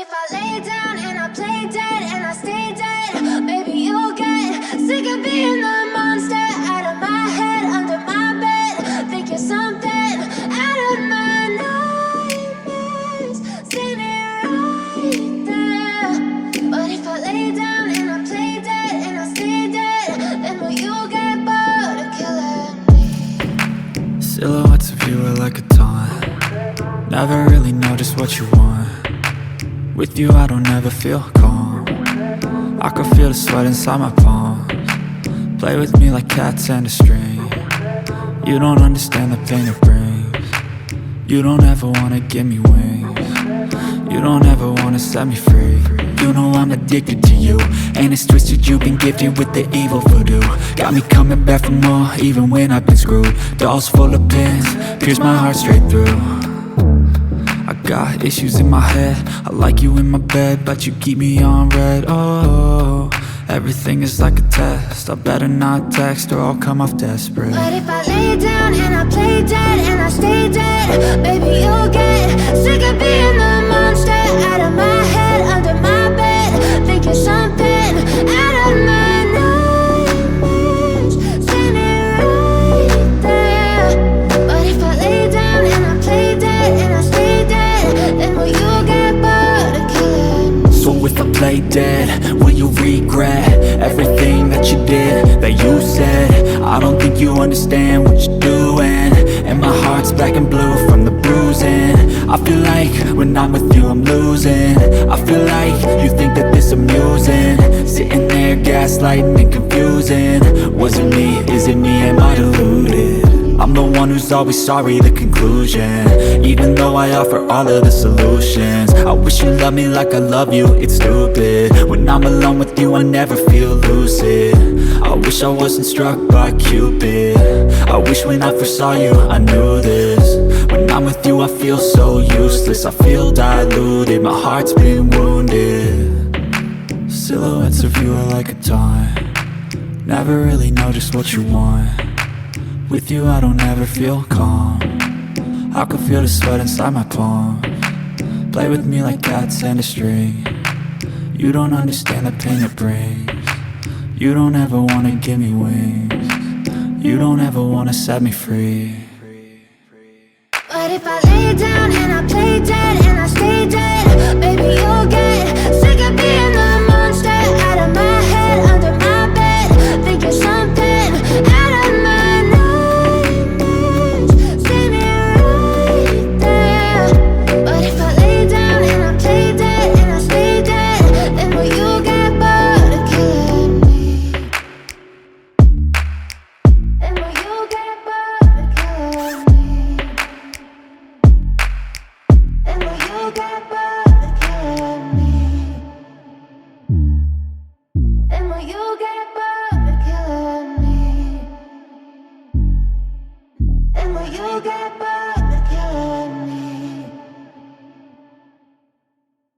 if I lay down and I play dead and I stay dead, maybe you'll get sick of being the monster out of my head, under my bed. Think you're something out of my nightmares, standing right there. But if I lay down and I play dead and I stay dead, then will you get bored of killing me? Silhouettes of you are like a taunt. Never really know just what you want. With you I don't ever feel calm. I can feel the sweat inside my palms. Play with me like cats and a string. You don't understand the pain it brings. You don't ever wanna give me wings. You don't ever wanna set me free. You know I'm addicted to you, and it's twisted, you've been gifted with the evil voodoo. Got me coming back for more, even when I've been screwed. Dolls full of pins, pierce my heart straight through. I got issues in my head, I like you in my bed, but you keep me on red. Oh, everything is like a test, I better not text or I'll come off desperate. But if I lay down and I play dead and I stay dead, baby you'll get sick of being the monster out of my head, under my bed. Think you're something out of my nightmares, standing right there. But if I lay down and I play dead and I stay dead, then will you get bored of killing me? So if I play dead, will you regret everything that you did, that you said? I don't think you understand what you're doing, and my heart's black and blue from the bruising. I feel like when I'm with you I'm losing. I feel like you think that this amusing, sitting there gaslighting and confusing. Was it me? Is it me? Am I deluded? I'm the one who's always sorry, the conclusion, even though I offer all of the solutions. I wish you loved me like I love you, it's stupid. When I'm alone with you I never feel lucid. I wish I wasn't struck by Cupid. I wish when I first saw you I knew this. When I'm with you I feel so useless, I feel diluted, my heart's been wounded. Silhouettes of you are like a taunt. Never really know just what you want. With you I don't ever feel calm. I can feel the sweat inside my palms. Play with me like cats and a string. You don't understand the pain it brings. You don't ever wanna give me wings. You don't ever wanna set me free. But if I lay down and I play dead and I stay dead, baby you'll get sick of being the monster out of my head, under my bed. Think you're something out of my nightmares, standing right there. But if I lay down and I play dead and I stay dead, then will you get bored of killing me? Then will you get bored of killing me? And will you get bored of killing me? And will you get bored of killing me? And will you get bored?